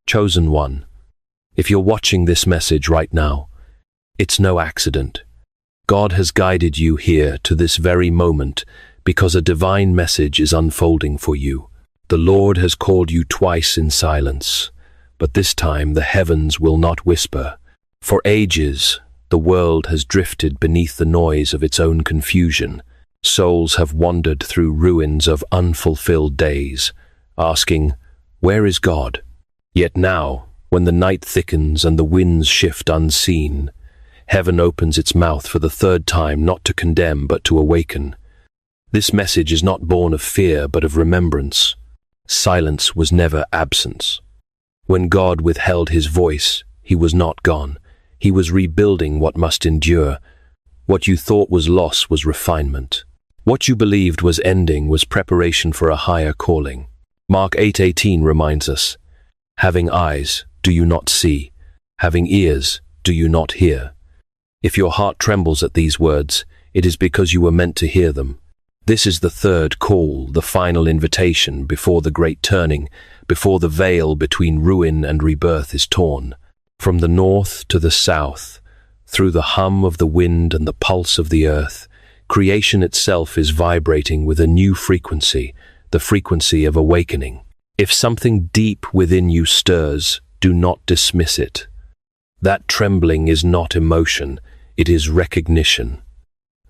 Chosen one, if you're watching this message right now, it's no accident. God has guided you here to this very moment because a divine message is unfolding for you. The Lord has called you twice in silence, but this time the heavens will not whisper. For ages, the world has drifted beneath the noise of its own confusion. Souls have wandered through ruins of unfulfilled days, asking, "Where is God?" Yet now, when the night thickens and the winds shift unseen, heaven opens its mouth for the third time, not to condemn but to awaken. This message is not born of fear but of remembrance. Silence was never absence. When God withheld his voice, he was not gone. He was rebuilding what must endure. What you thought was loss was refinement. What you believed was ending was preparation for a higher calling. Mark 8:18 reminds us, "Having eyes, do you not see? Having ears, do you not hear?" If your heart trembles at these words, it is because you were meant to hear them. This is the third call, the final invitation before the great turning, before the veil between ruin and rebirth is torn. From the north to the south, through the hum of the wind and the pulse of the earth, creation itself is vibrating with a new frequency, the frequency of awakening. If something deep within you stirs, do not dismiss it. That trembling is not emotion, it is recognition.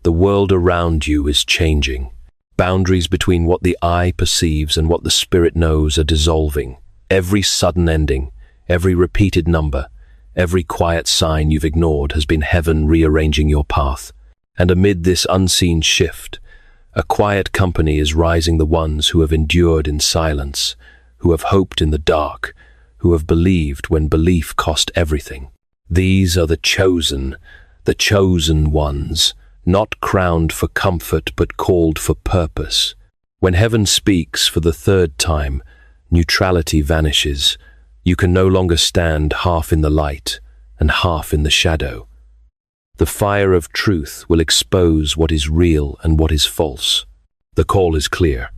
The world around you is changing. Boundaries between what the eye perceives and what the spirit knows are dissolving. Every sudden ending, every repeated number, every quiet sign you've ignored has been heaven rearranging your path. And amid this unseen shift, a quiet company is rising, the ones who have endured in silence, who have hoped in the dark, who have believed when belief cost everything. These are the chosen ones, not crowned for comfort but called for purpose. When heaven speaks for the third time, neutrality vanishes. You can no longer stand half in the light and half in the shadow. The fire of truth will expose what is real and what is false. The call is clear.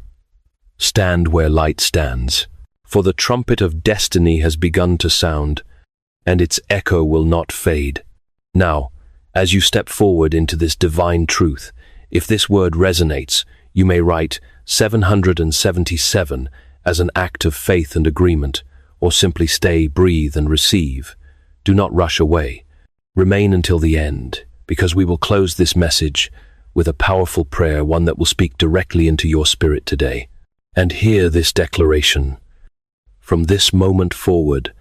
Stand where light stands, for the trumpet of destiny has begun to sound, and its echo will not fade. Now, as you step forward into this divine truth, if this word resonates, you may write 777 as an act of faith and agreement, or simply stay, breathe, and receive. Do not rush away. Remain until the end, because we will close this message with a powerful prayer, one that will speak directly into your spirit today. And hear this declaration. From this moment forward,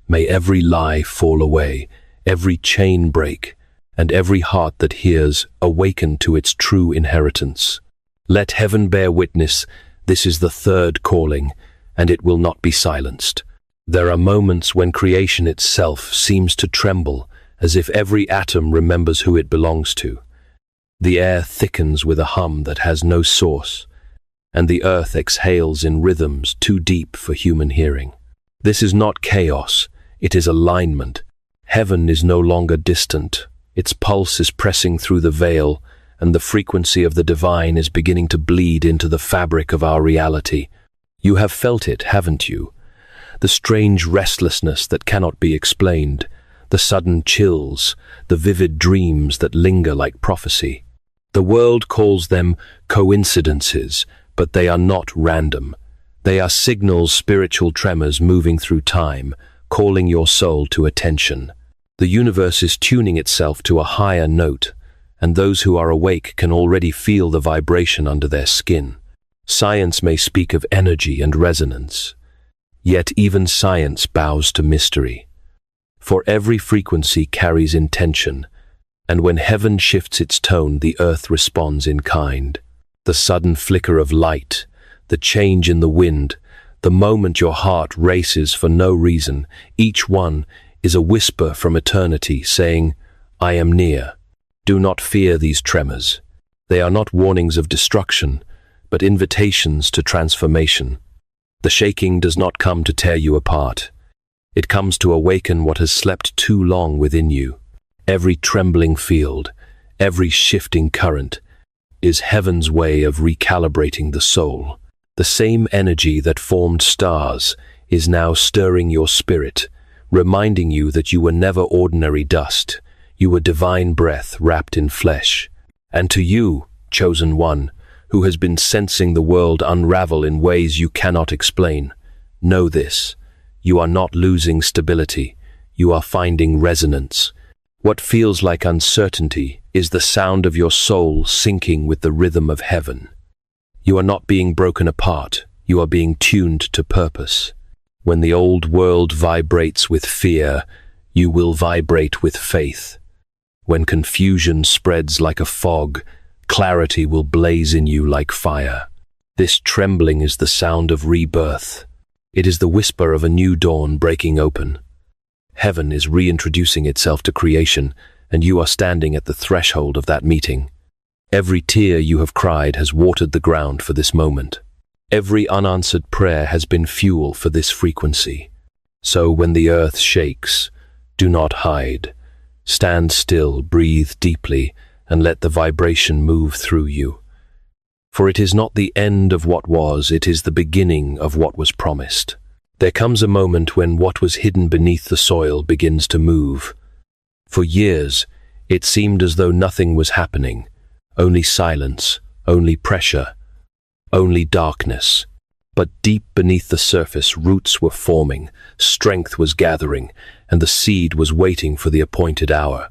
may every lie fall away, every chain break, and every heart that hears awaken to its true inheritance. Let heaven bear witness, this is the third calling, and it will not be silenced. There are moments when creation itself seems to tremble, as if every atom remembers who it belongs to. The air thickens with a hum that has no source, and the earth exhales in rhythms too deep for human hearing. This is not chaos, it is alignment. Heaven is no longer distant. Its pulse is pressing through the veil, and the frequency of the divine is beginning to bleed into the fabric of our reality. You have felt it, haven't you? The strange restlessness that cannot be explained, the sudden chills, the vivid dreams that linger like prophecy. The world calls them coincidences, but they are not random. They are signals, spiritual tremors moving through time, calling your soul to attention. The universe is tuning itself to a higher note, and those who are awake can already feel the vibration under their skin. Science may speak of energy and resonance, yet even science bows to mystery. For every frequency carries intention, and when heaven shifts its tone, the earth responds in kind. The sudden flicker of light, the change in the wind, the moment your heart races for no reason, each one is a whisper from eternity saying, "I am near." Do not fear these tremors. They are not warnings of destruction, but invitations to transformation. The shaking does not come to tear you apart. It comes to awaken what has slept too long within you. Every trembling field, every shifting current, is heaven's way of recalibrating the soul. The same energy that formed stars is now stirring your spirit, reminding you that you were never ordinary dust. You were divine breath wrapped in flesh. And to you, chosen one, who has been sensing the world unravel in ways you cannot explain, know this: you are not losing stability, you are finding resonance. What feels like uncertainty is the sound of your soul syncing with the rhythm of heaven. You are not being broken apart, you are being tuned to purpose. When the old world vibrates with fear, you will vibrate with faith. When confusion spreads like a fog, clarity will blaze in you like fire. This trembling is the sound of rebirth. It is the whisper of a new dawn breaking open. Heaven is reintroducing itself to creation, and you are standing at the threshold of that meeting. Every tear you have cried has watered the ground for this moment. Every unanswered prayer has been fuel for this frequency. So when the earth shakes, do not hide. Stand still, breathe deeply, and let the vibration move through you. For it is not the end of what was, it is the beginning of what was promised. There comes a moment when what was hidden beneath the soil begins to move. For years, it seemed as though nothing was happening. Only silence, only pressure, only darkness. But deep beneath the surface, roots were forming, strength was gathering, and the seed was waiting for the appointed hour.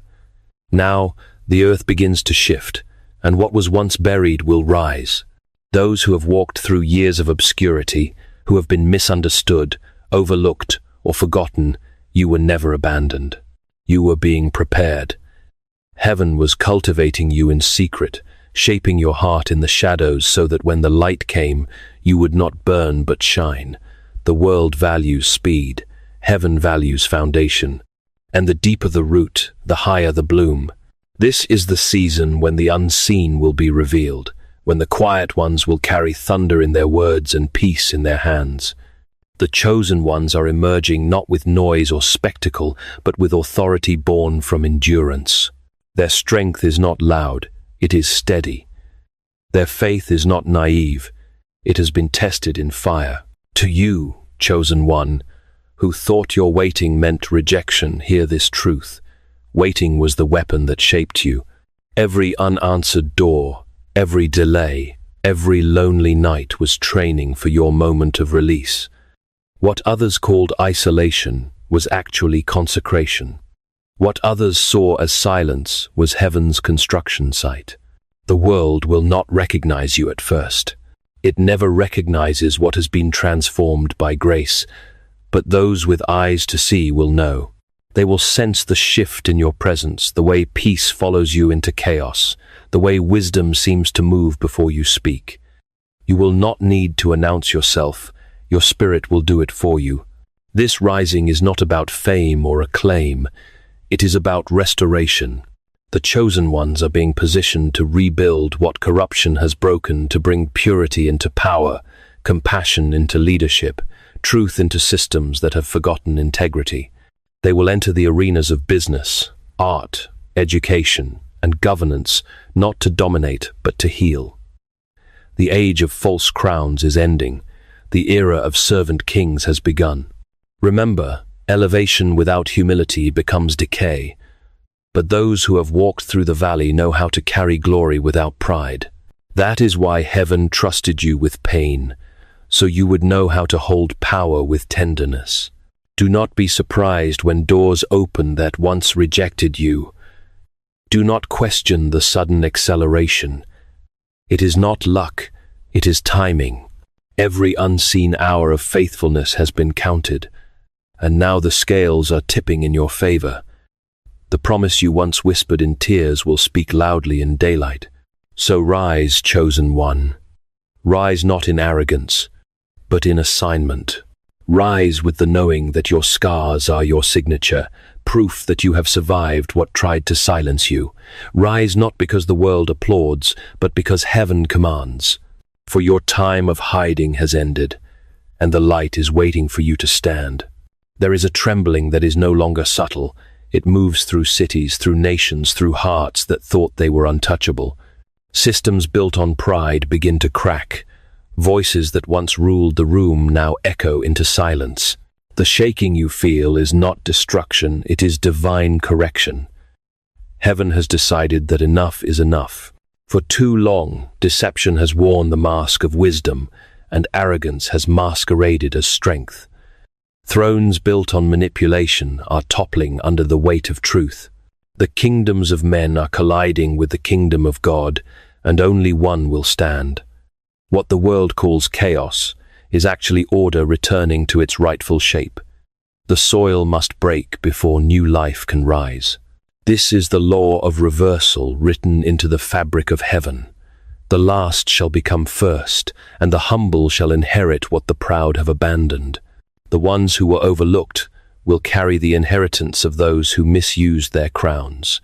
Now, the earth begins to shift, and what was once buried will rise. Those who have walked through years of obscurity, who have been misunderstood, overlooked, or forgotten, you were never abandoned. You were being prepared. Heaven was cultivating you in secret, shaping your heart in the shadows so that when the light came, you would not burn but shine. The world values speed, heaven values foundation, and the deeper the root, the higher the bloom. This is the season when the unseen will be revealed, when the quiet ones will carry thunder in their words and peace in their hands. The chosen ones are emerging not with noise or spectacle, but with authority born from endurance. Their strength is not loud, it is steady. Their faith is not naive, it has been tested in fire. To you, chosen one, who thought your waiting meant rejection, hear this truth. Waiting was the weapon that shaped you. Every unanswered door, every delay, every lonely night was training for your moment of release. What others called isolation was actually consecration. What others saw as silence was heaven's construction site. The world will not recognize you at first. It never recognizes what has been transformed by grace, but those with eyes to see will know. They will sense the shift in your presence, the way peace follows you into chaos, the way wisdom seems to move before you speak. You will not need to announce yourself. Your spirit will do it for you. This rising is not about fame or acclaim. It is about restoration. The chosen ones are being positioned to rebuild what corruption has broken, to bring purity into power, compassion into leadership, truth into systems that have forgotten integrity. They will enter the arenas of business, art, education, and governance, not to dominate, but to heal. The age of false crowns is ending. The era of servant kings has begun. Remember, elevation without humility becomes decay. But those who have walked through the valley know how to carry glory without pride. That is why heaven trusted you with pain, so you would know how to hold power with tenderness. Do not be surprised when doors open that once rejected you. Do not question the sudden acceleration. It is not luck, it is timing. Every unseen hour of faithfulness has been counted, and now the scales are tipping in your favor. The promise you once whispered in tears will speak loudly in daylight. So rise, chosen one. Rise not in arrogance, but in assignment. Rise with the knowing that your scars are your signature, proof that you have survived what tried to silence you. Rise not because the world applauds, but because heaven commands. For your time of hiding has ended, and the light is waiting for you to stand. There is a trembling that is no longer subtle. It moves through cities, through nations, through hearts that thought they were untouchable. Systems built on pride begin to crack. Voices that once ruled the room now echo into silence. The shaking you feel is not destruction, it is divine correction. Heaven has decided that enough is enough. For too long, deception has worn the mask of wisdom, and arrogance has masqueraded as strength. Thrones built on manipulation are toppling under the weight of truth. The kingdoms of men are colliding with the kingdom of God, and only one will stand. What the world calls chaos is actually order returning to its rightful shape. The soil must break before new life can rise. This is the law of reversal written into the fabric of heaven. The last shall become first, and the humble shall inherit what the proud have abandoned. The ones who were overlooked will carry the inheritance of those who misused their crowns.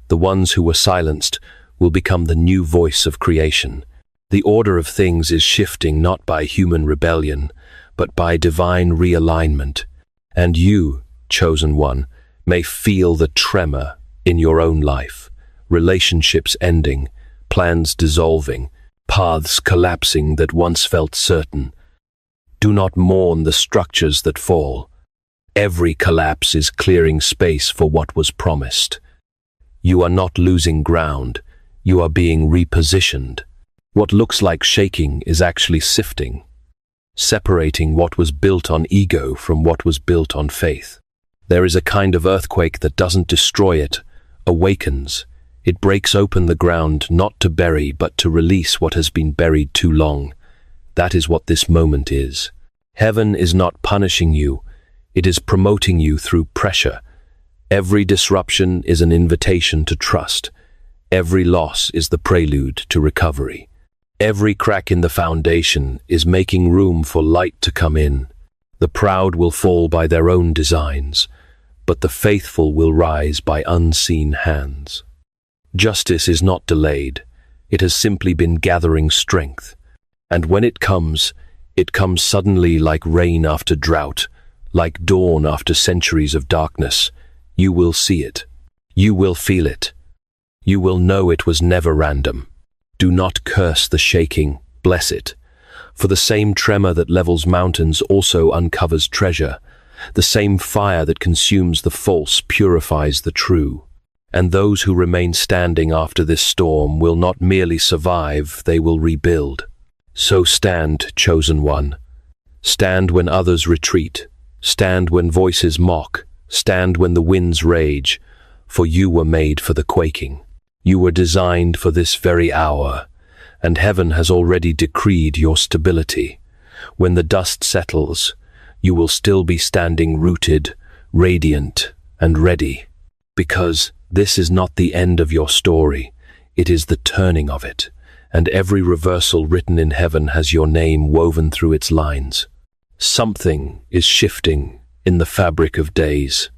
The ones who were silenced will become the new voice of creation. The order of things is shifting not by human rebellion, but by divine realignment. And you, chosen one, may feel the tremor in your own life. Relationships ending, plans dissolving, paths collapsing that once felt certain. Do not mourn the structures that fall. Every collapse is clearing space for what was promised. You are not losing ground, you are being repositioned. What looks like shaking is actually sifting, separating what was built on ego from what was built on faith. There is a kind of earthquake that doesn't destroy it, awakens. It breaks open the ground not to bury but to release what has been buried too long. That is what this moment is. Heaven is not punishing you, it is promoting you through pressure. Every disruption is an invitation to trust. Every loss is the prelude to recovery. Every crack in the foundation is making room for light to come in. The proud will fall by their own designs, but the faithful will rise by unseen hands. Justice is not delayed, it has simply been gathering strength. And when it comes suddenly like rain after drought, like dawn after centuries of darkness. You will see it. You will feel it. You will know it was never random. Do not curse the shaking, bless it. For the same tremor that levels mountains also uncovers treasure. The same fire that consumes the false purifies the true. And those who remain standing after this storm will not merely survive, they will rebuild. So stand, chosen one. Stand when others retreat. Stand when voices mock. Stand when the winds rage. For you were made for the quaking. You were designed for this very hour, and heaven has already decreed your stability. When the dust settles, you will still be standing rooted, radiant, and ready. Because this is not the end of your story, it is the turning of it, and every reversal written in heaven has your name woven through its lines. Something is shifting in the fabric of days.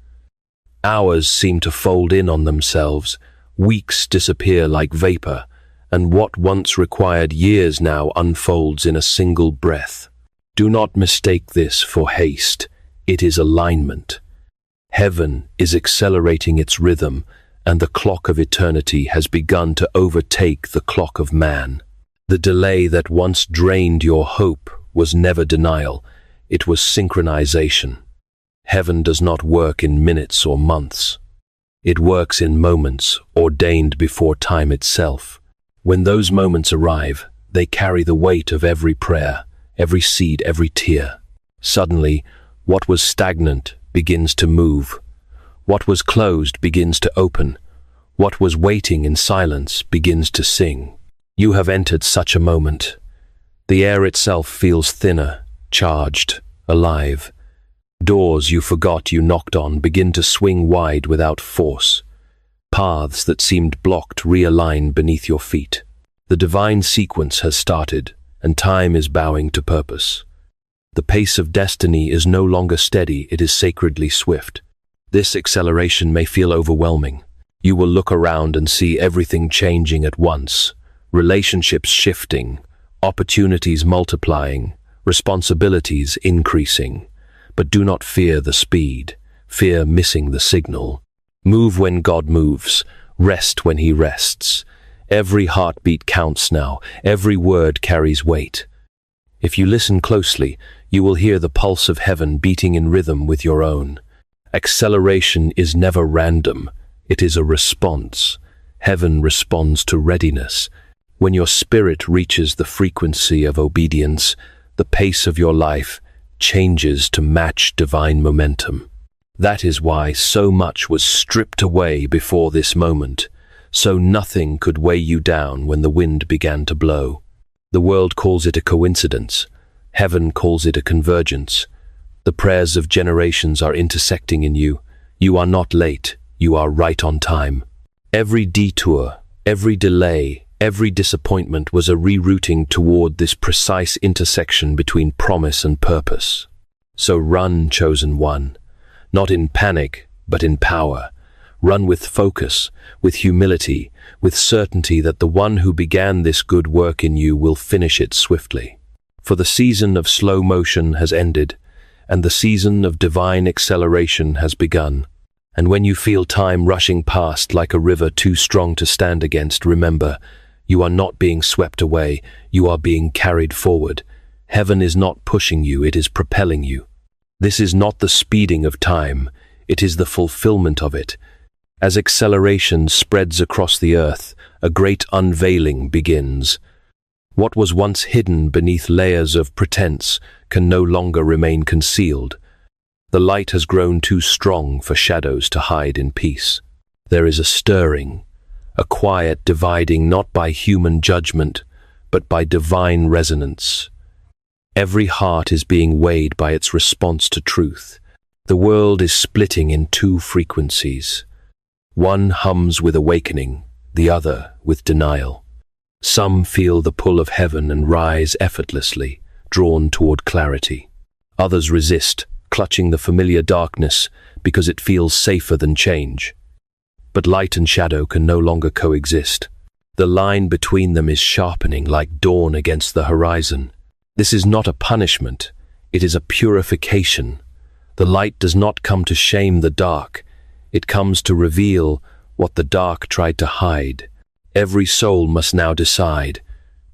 Hours seem to fold in on themselves, weeks disappear like vapor, and what once required years now unfolds in a single breath. Do not mistake this for haste, it is alignment. Heaven is accelerating its rhythm, and the clock of eternity has begun to overtake the clock of man. The delay that once drained your hope was never denial, it was synchronization. Heaven does not work in minutes or months. It works in moments ordained before time itself. When those moments arrive, they carry the weight of every prayer, every seed, every tear. Suddenly, what was stagnant begins to move. What was closed begins to open. What was waiting in silence begins to sing. You have entered such a moment. The air itself feels thinner, charged, alive. Doors you forgot you knocked on begin to swing wide without force. Paths that seemed blocked realign beneath your feet. The divine sequence has started, and time is bowing to purpose. The pace of destiny is no longer steady, it is sacredly swift. This acceleration may feel overwhelming. You will look around and see everything changing at once. Relationships shifting, opportunities multiplying, responsibilities increasing. But do not fear the speed, fear missing the signal. Move when God moves, rest when He rests. Every heartbeat counts now, every word carries weight. If you listen closely, you will hear the pulse of heaven beating in rhythm with your own. Acceleration is never random. It is a response. Heaven responds to readiness. When your spirit reaches the frequency of obedience, the pace of your life changes to match divine momentum. That is why so much was stripped away before this moment, so nothing could weigh you down when the wind began to blow. The world calls it a coincidence. Heaven calls it a convergence. The prayers of generations are intersecting in you. You are not late. You are right on time. Every detour, every delay, every disappointment was a rerouting toward this precise intersection between promise and purpose. So run, chosen one. Not in panic, but in power. Run with focus, with humility, with certainty that the one who began this good work in you will finish it swiftly. For the season of slow motion has ended, and the season of divine acceleration has begun. And when you feel time rushing past like a river too strong to stand against, remember, you are not being swept away, you are being carried forward. Heaven is not pushing you, it is propelling you. This is not the speeding of time, it is the fulfillment of it. As acceleration spreads across the earth, a great unveiling begins. What was once hidden beneath layers of pretense can no longer remain concealed. The light has grown too strong for shadows to hide in peace. There is a stirring, a quiet dividing not by human judgment, but by divine resonance. Every heart is being weighed by its response to truth. The world is splitting in two frequencies. One hums with awakening, the other with denial. Some feel the pull of heaven and rise effortlessly, drawn toward clarity. Others resist, clutching the familiar darkness because it feels safer than change. But light and shadow can no longer coexist. The line between them is sharpening like dawn against the horizon. This is not a punishment, it is a purification. The light does not come to shame the dark, it comes to reveal what the dark tried to hide. Every soul must now decide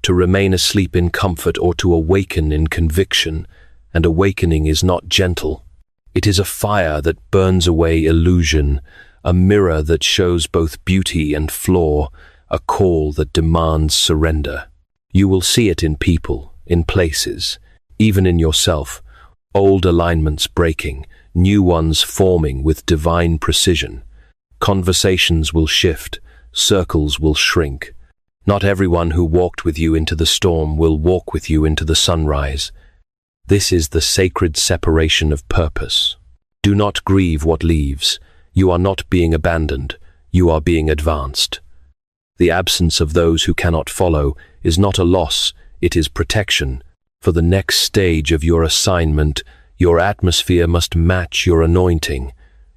to remain asleep in comfort or to awaken in conviction, and awakening is not gentle. It is a fire that burns away illusion, a mirror that shows both beauty and flaw, a call that demands surrender. You will see it in people, in places, even in yourself, old alignments breaking, new ones forming with divine precision. Conversations will shift, circles will shrink. Not everyone who walked with you into the storm will walk with you into the sunrise. This is the sacred separation of purpose. Do not grieve what leaves. You are not being abandoned, you are being advanced. The absence of those who cannot follow is not a loss, it is protection. For the next stage of your assignment, your atmosphere must match your anointing.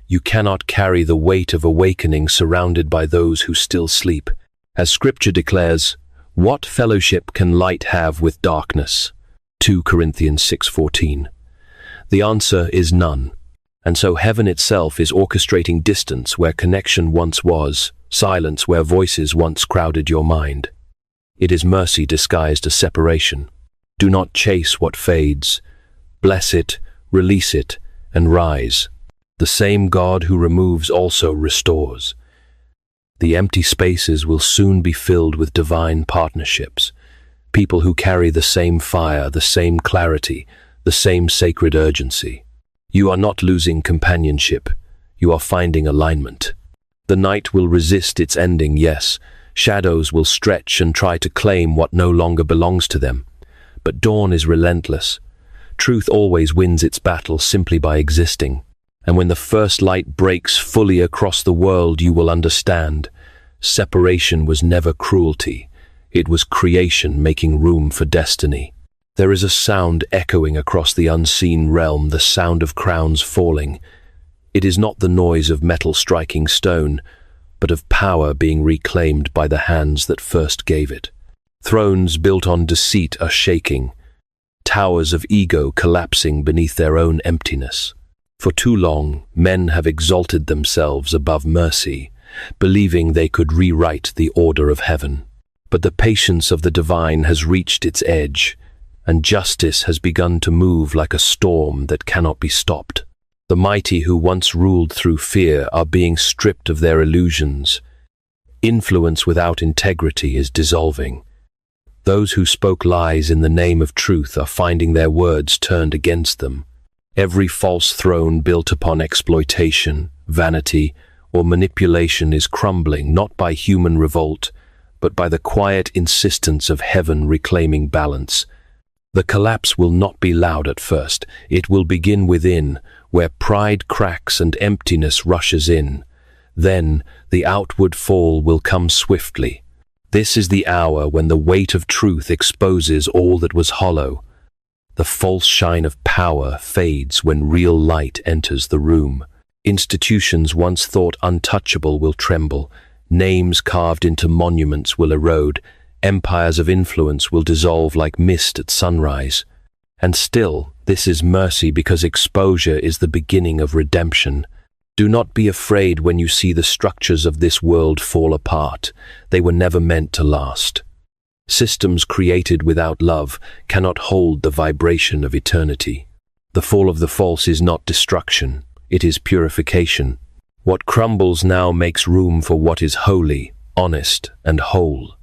You cannot carry the weight of awakening surrounded by those who still sleep. As Scripture declares, what fellowship can light have with darkness? 2 Corinthians 6:14. The answer is none. And so heaven itself is orchestrating distance where connection once was, silence where voices once crowded your mind. It is mercy disguised as separation. Do not chase what fades. Bless it, release it, and rise. The same God who removes also restores. The empty spaces will soon be filled with divine partnerships. People who carry the same fire, the same clarity, the same sacred urgency. You are not losing companionship. You are finding alignment. The night will resist its ending, yes. Shadows will stretch and try to claim what no longer belongs to them. But dawn is relentless. Truth always wins its battle simply by existing. And when the first light breaks fully across the world, you will understand. Separation was never cruelty. It was creation making room for destiny. There is a sound echoing across the unseen realm, the sound of crowns falling. It is not the noise of metal striking stone, but of power being reclaimed by the hands that first gave it. Thrones built on deceit are shaking, towers of ego collapsing beneath their own emptiness. For too long, men have exalted themselves above mercy, believing they could rewrite the order of heaven. But the patience of the divine has reached its edge, and justice has begun to move like a storm that cannot be stopped. The mighty who once ruled through fear are being stripped of their illusions. Influence without integrity is dissolving. Those who spoke lies in the name of truth are finding their words turned against them. Every false throne built upon exploitation, vanity, or manipulation is crumbling not by human revolt, but by the quiet insistence of heaven reclaiming balance. The collapse will not be loud at first. It will begin within, where pride cracks and emptiness rushes in. Then the outward fall will come swiftly. This is the hour when the weight of truth exposes all that was hollow. The false shine of power fades when real light enters the room. Institutions once thought untouchable will tremble. Names carved into monuments will erode. Empires of influence will dissolve like mist at sunrise. And still, this is mercy because exposure is the beginning of redemption. Do not be afraid when you see the structures of this world fall apart. They were never meant to last. Systems created without love cannot hold the vibration of eternity. The fall of the false is not destruction, it is purification. What crumbles now makes room for what is holy, honest, and whole.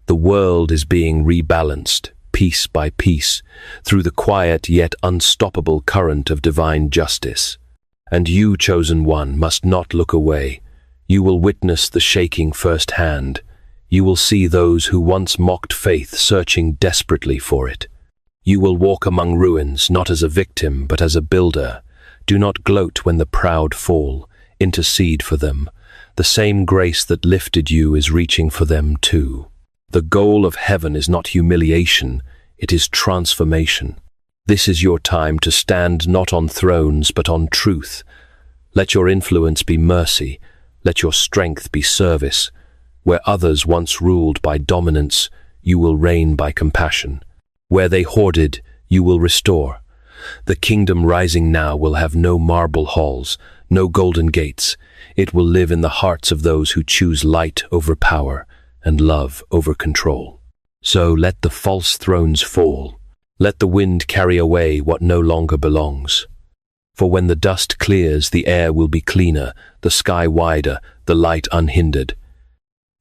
The world is being rebalanced, piece by piece, through the quiet yet unstoppable current of divine justice. And you, chosen one, must not look away. You will witness the shaking firsthand. You will see those who once mocked faith searching desperately for it. You will walk among ruins, not as a victim, but as a builder. Do not gloat when the proud fall. Intercede for them. The same grace that lifted you is reaching for them too. The goal of heaven is not humiliation, it is transformation. This is your time to stand not on thrones, but on truth. Let your influence be mercy. Let your strength be service. Where others once ruled by dominance, you will reign by compassion. Where they hoarded, you will restore. The kingdom rising now will have no marble halls, no golden gates. It will live in the hearts of those who choose light over power and love over control. So let the false thrones fall. Let the wind carry away what no longer belongs. For when the dust clears, the air will be cleaner, the sky wider, the light unhindered.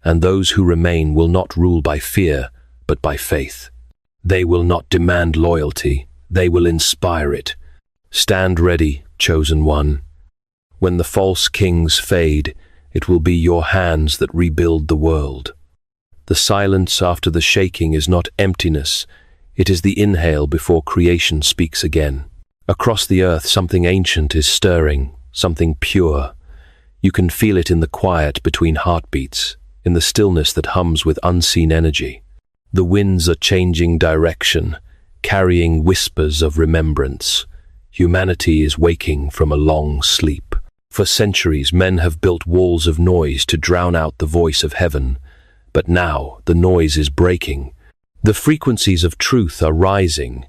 And those who remain will not rule by fear, but by faith. They will not demand loyalty, they will inspire it. Stand ready, chosen one. When the false kings fade, it will be your hands that rebuild the world. The silence after the shaking is not emptiness, it is the inhale before creation speaks again. Across the earth, something ancient is stirring, something pure. You can feel it in the quiet between heartbeats, in the stillness that hums with unseen energy. The winds are changing direction, carrying whispers of remembrance. Humanity is waking from a long sleep. For centuries, men have built walls of noise to drown out the voice of heaven. But now, the noise is breaking. The frequencies of truth are rising,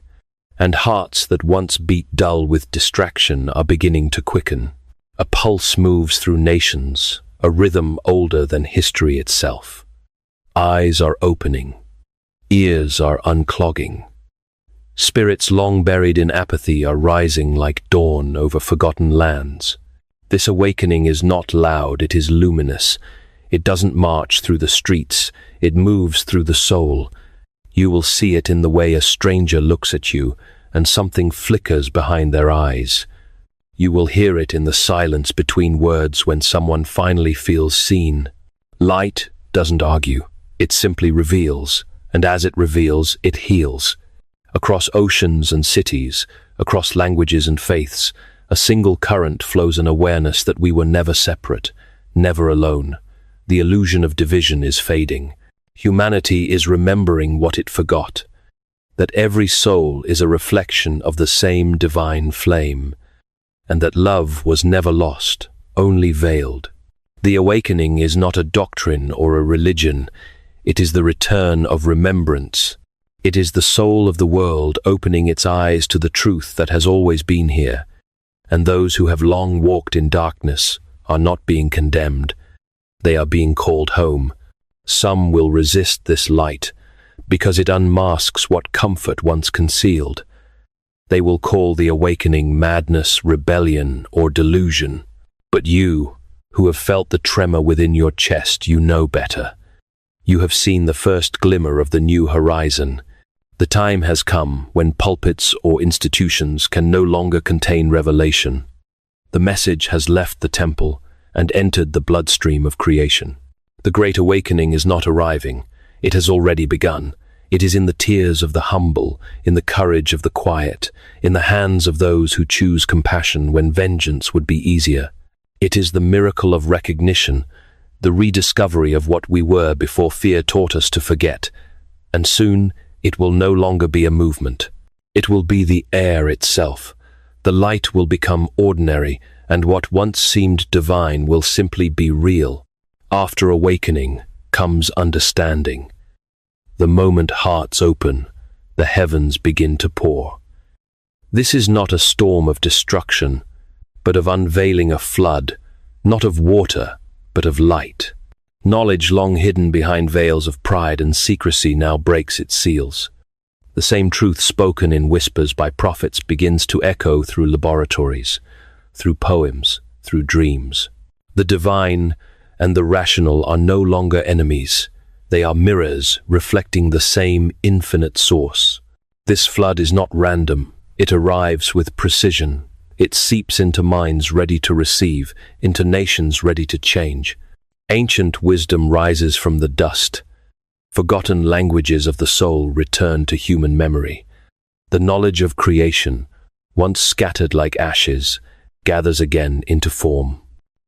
and hearts that once beat dull with distraction are beginning to quicken. A pulse moves through nations, a rhythm older than history itself. Eyes are opening. Ears are unclogging. Spirits long buried in apathy are rising like dawn over forgotten lands. This awakening is not loud, it is luminous. It doesn't march through the streets, it moves through the soul. You will see it in the way a stranger looks at you, and something flickers behind their eyes. You will hear it in the silence between words when someone finally feels seen. Light doesn't argue, it simply reveals, and as it reveals, it heals. Across oceans and cities, across languages and faiths, a single current flows an awareness that we were never separate, never alone. The illusion of division is fading. Humanity is remembering what it forgot, that every soul is a reflection of the same divine flame, and that love was never lost, only veiled. The awakening is not a doctrine or a religion, it is the return of remembrance. It is the soul of the world opening its eyes to the truth that has always been here, and those who have long walked in darkness are not being condemned, they are being called home. Some will resist this light, because it unmasks what comfort once concealed. They will call the awakening madness, rebellion, or delusion. But you, who have felt the tremor within your chest, you know better. You have seen the first glimmer of the new horizon. The time has come when pulpits or institutions can no longer contain revelation. The message has left the temple and entered the bloodstream of creation. The Great Awakening is not arriving. It has already begun. It is in the tears of the humble, in the courage of the quiet, in the hands of those who choose compassion when vengeance would be easier. It is the miracle of recognition, the rediscovery of what we were before fear taught us to forget. And soon, it will no longer be a movement. It will be the air itself. The light will become ordinary, and what once seemed divine will simply be real. After awakening comes understanding. The moment hearts open, the heavens begin to pour. This is not a storm of destruction, but of unveiling a flood, not of water, but of light. Knowledge long hidden behind veils of pride and secrecy now breaks its seals. The same truth spoken in whispers by prophets begins to echo through laboratories, through poems, through dreams. The divine and the rational are no longer enemies. They are mirrors reflecting the same infinite source. This flood is not random. It arrives with precision. It seeps into minds ready to receive, into nations ready to change. Ancient wisdom rises from the dust. Forgotten languages of the soul return to human memory. The knowledge of creation, once scattered like ashes, gathers again into form.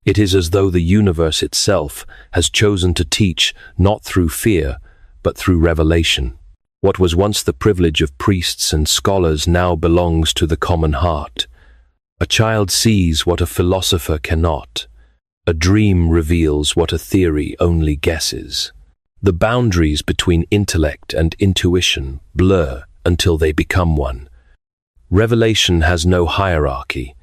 It is as though the universe itself has chosen to teach not through fear, but through revelation. What was once the privilege of priests and scholars now belongs to the common heart. A child sees what a philosopher cannot. A dream reveals what a theory only guesses. The boundaries between intellect and intuition blur until they become one. Revelation has no hierarchy.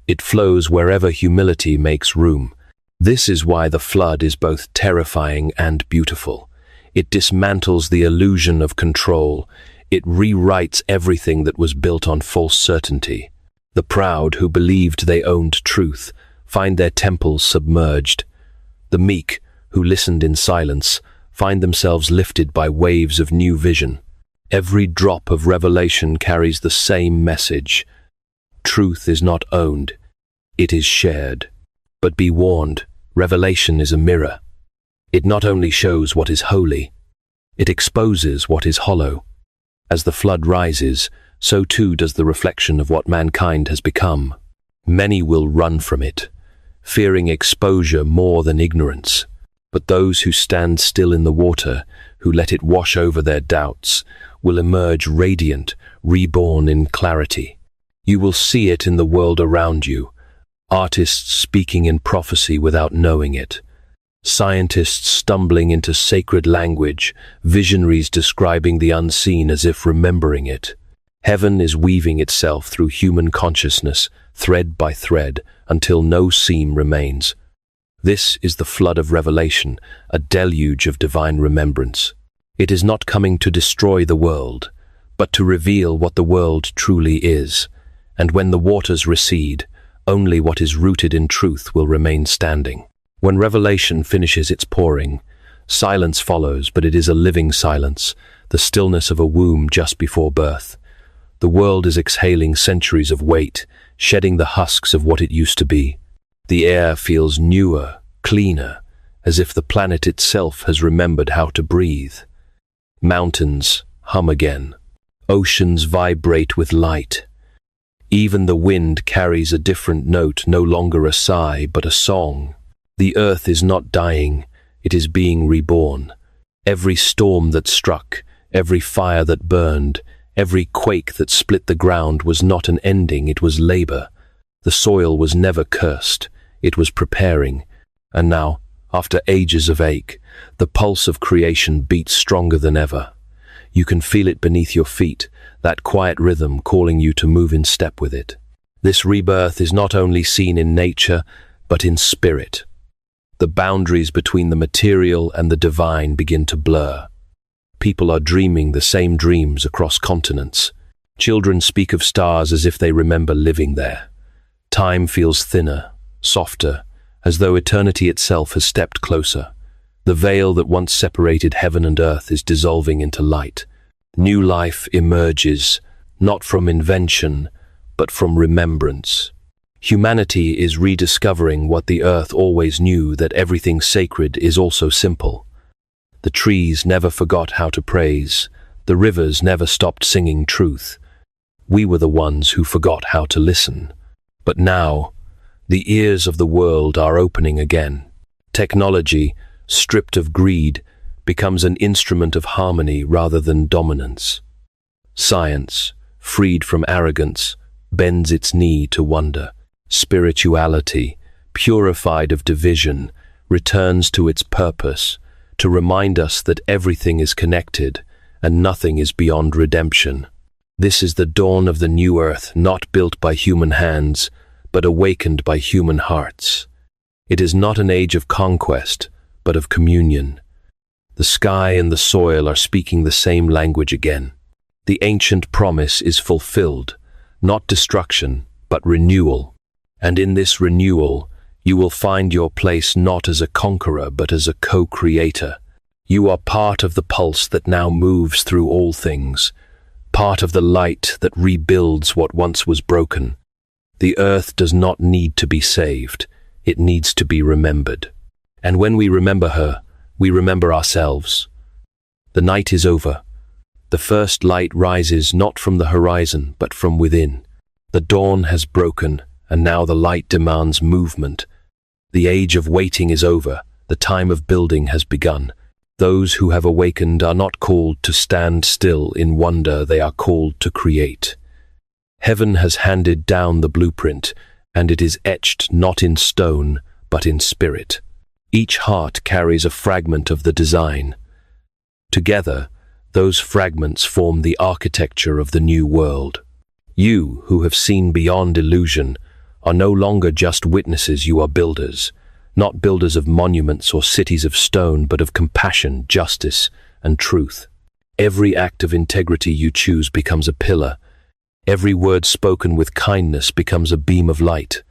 It flows wherever humility makes room. This is why the flood is both terrifying and beautiful. It dismantles the illusion of control. It rewrites everything that was built on false certainty. The proud who believed they owned truth find their temples submerged. The meek, who listened in silence, find themselves lifted by waves of new vision. Every drop of revelation carries the same message. Truth is not owned, it is shared. But be warned, revelation is a mirror. It not only shows what is holy, it exposes what is hollow. As the flood rises, so too does the reflection of what mankind has become. Many will run from it, fearing exposure more than ignorance. But those who stand still in the water, who let it wash over their doubts, will emerge radiant, reborn in clarity. You will see it in the world around you, artists speaking in prophecy without knowing it, scientists stumbling into sacred language, visionaries describing the unseen as if remembering it. Heaven is weaving itself through human consciousness, thread by thread, until no seam remains. This is the flood of revelation, a deluge of divine remembrance. It is not coming to destroy the world, but to reveal what the world truly is. And when the waters recede, only what is rooted in truth will remain standing. When revelation finishes its pouring, silence follows, but it is a living silence, the stillness of a womb just before birth. The world is exhaling centuries of weight, shedding the husks of what it used to be. The air feels newer, cleaner, as if the planet itself has remembered how to breathe. Mountains hum again. Oceans vibrate with light. Even the wind carries a different note, no longer a sigh, but a song. The earth is not dying, it is being reborn. Every storm that struck, every fire that burned, every quake that split the ground was not an ending, it was labor. The soil was never cursed, it was preparing. And now, after ages of ache, the pulse of creation beats stronger than ever. You can feel it beneath your feet, that quiet rhythm calling you to move in step with it. This rebirth is not only seen in nature, but in spirit. The boundaries between the material and the divine begin to blur. people are dreaming the same dreams across continents. Children speak of stars as if they remember living there. Time feels thinner, softer, as though eternity itself has stepped closer. The veil that once separated heaven and earth is dissolving into light. New life emerges, not from invention, but from remembrance. Humanity is rediscovering what the earth always knew, that everything sacred is also simple. The trees never forgot how to praise. The rivers never stopped singing truth. We were the ones who forgot how to listen. But now, the ears of the world are opening again. Technology, stripped of greed, becomes an instrument of harmony rather than dominance. Science, freed from arrogance, bends its knee to wonder. Spirituality, purified of division, returns to its purpose, to remind us that everything is connected and nothing is beyond redemption. This is the dawn of the new earth, not built by human hands, but awakened by human hearts. It is not an age of conquest, but of communion. The sky and the soil are speaking the same language again. The ancient promise is fulfilled, not destruction, but renewal. And in this renewal, you will find your place not as a conqueror, but as a co-creator. You are part of the pulse that now moves through all things, part of the light that rebuilds what once was broken. The earth does not need to be saved, it needs to be remembered. And when we remember her, we remember ourselves. The night is over. The first light rises not from the horizon, but from within. The dawn has broken, and now the light demands movement. The age of waiting is over. The time of building has begun. Those who have awakened are not called to stand still in wonder, they are called to create. Heaven has handed down the blueprint, and it is etched not in stone, but in spirit. Each heart carries a fragment of the design. Together, those fragments form the architecture of the new world. You, who have seen beyond illusion, are no longer just witnesses, you are builders. Not builders of monuments or cities of stone, but of compassion, justice, and truth. Every act of integrity you choose becomes a pillar. Every word spoken with kindness becomes a beam of light.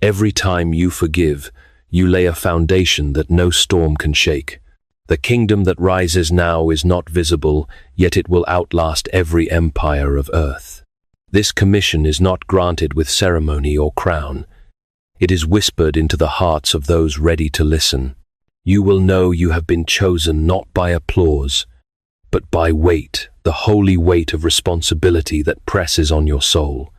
Every time you forgive, you lay a foundation that no storm can shake. The kingdom that rises now is not visible, yet it will outlast every empire of earth. This commission is not granted with ceremony or crown. It is whispered into the hearts of those ready to listen. You will know you have been chosen not by applause, but by weight, the holy weight of responsibility that presses on your soul.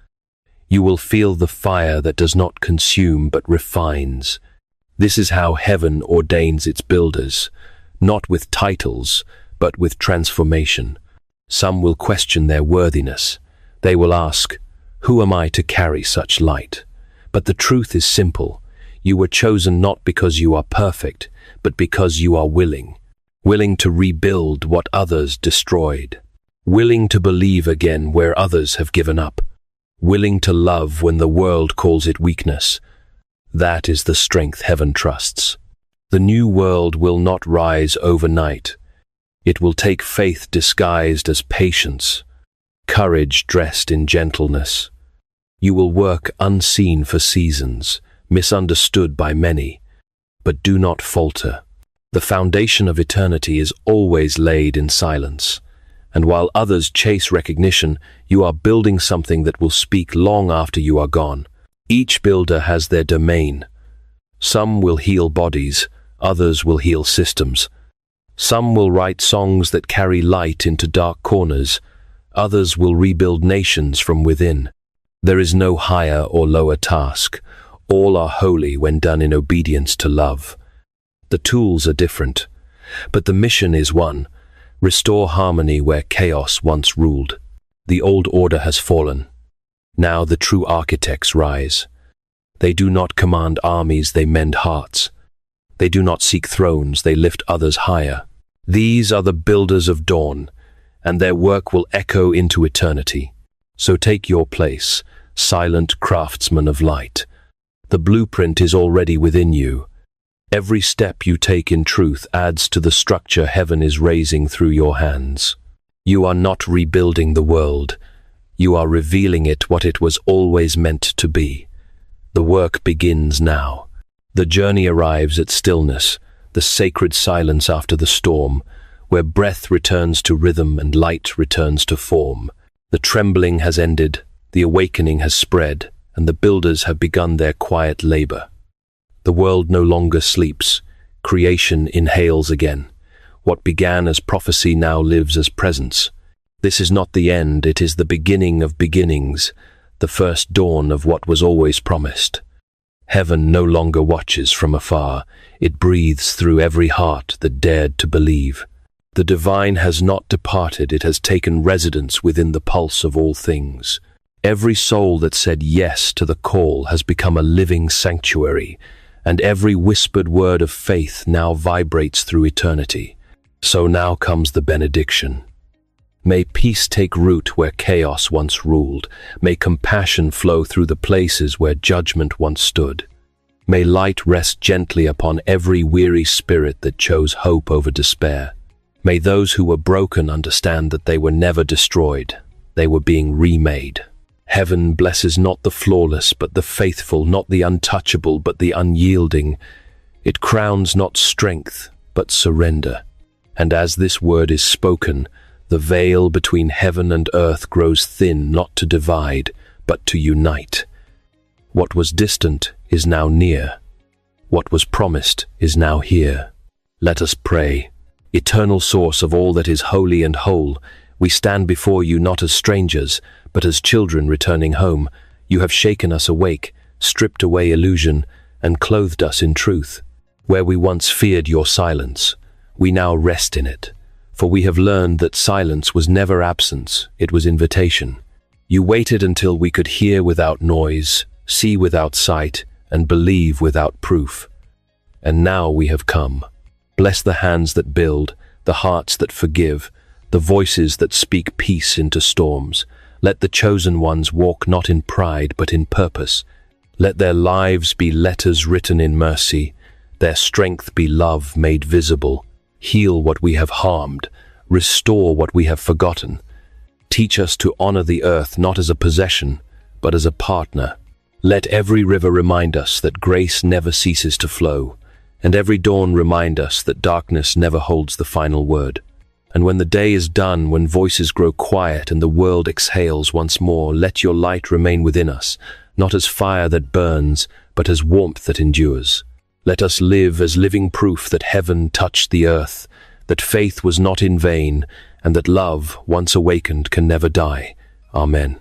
You will feel the fire that does not consume but refines. This is how heaven ordains its builders, not with titles, but with transformation. Some will question their worthiness. They will ask, "Who am I to carry such light?" But the truth is simple. You were chosen not because you are perfect, but because you are willing. Willing to rebuild what others destroyed. Willing to believe again where others have given up. Willing to love when the world calls it weakness. That is the strength heaven trusts. The new world will not rise overnight. It will take faith disguised as patience, courage dressed in gentleness. You will work unseen for seasons, misunderstood by many, but do not falter. The foundation of eternity is always laid in silence, and while others chase recognition, you are building something that will speak long after you are gone. Each builder has their domain. Some will heal bodies, others will heal systems. Some will write songs that carry light into dark corners, others will rebuild nations from within. There is no higher or lower task. All are holy when done in obedience to love. The tools are different, but the mission is one: restore harmony where chaos once ruled. The old order has fallen. Now the true architects rise. They do not command armies, they mend hearts. They do not seek thrones, they lift others higher. These are the builders of dawn, and their work will echo into eternity. So take your place, silent craftsman of light. The blueprint is already within you. Every step you take in truth adds to the structure heaven is raising through your hands. You are not rebuilding the world. You are revealing it what it was always meant to be. The work begins now. The journey arrives at stillness, the sacred silence after the storm, where breath returns to rhythm and light returns to form. The trembling has ended, the awakening has spread, and the builders have begun their quiet labor. The world no longer sleeps. Creation inhales again. What began as prophecy now lives as presence. This is not the end, it is the beginning of beginnings, the first dawn of what was always promised. Heaven no longer watches from afar, it breathes through every heart that dared to believe. The divine has not departed, it has taken residence within the pulse of all things. Every soul that said yes to the call has become a living sanctuary, and every whispered word of faith now vibrates through eternity. So now comes the benediction. May peace take root where chaos once ruled. May compassion flow through the places where judgment once stood. May light rest gently upon every weary spirit that chose hope over despair. May those who were broken understand that they were never destroyed. They were being remade. Heaven blesses not the flawless, but the faithful, not the untouchable, but the unyielding. It crowns not strength, but surrender. And as this word is spoken, the veil between heaven and earth grows thin, not to divide, but to unite. What was distant is now near. What was promised is now here. Let us pray. Eternal source of all that is holy and whole, we stand before you not as strangers, but as children returning home. You have shaken us awake, stripped away illusion, and clothed us in truth. Where we once feared your silence, we now rest in it. For we have learned that silence was never absence, it was invitation. You waited until we could hear without noise, see without sight, and believe without proof. And now we have come. Bless the hands that build, the hearts that forgive, the voices that speak peace into storms. Let the chosen ones walk not in pride but in purpose. Let their lives be letters written in mercy, their strength be love made visible. Heal what we have harmed, restore what we have forgotten. Teach us to honor the earth not as a possession, but as a partner. Let every river remind us that grace never ceases to flow, and every dawn remind us that darkness never holds the final word. And when the day is done, when voices grow quiet and the world exhales once more, let your light remain within us, not as fire that burns, but as warmth that endures. Let us live as living proof that heaven touched the earth, that faith was not in vain, and that love, once awakened, can never die. Amen.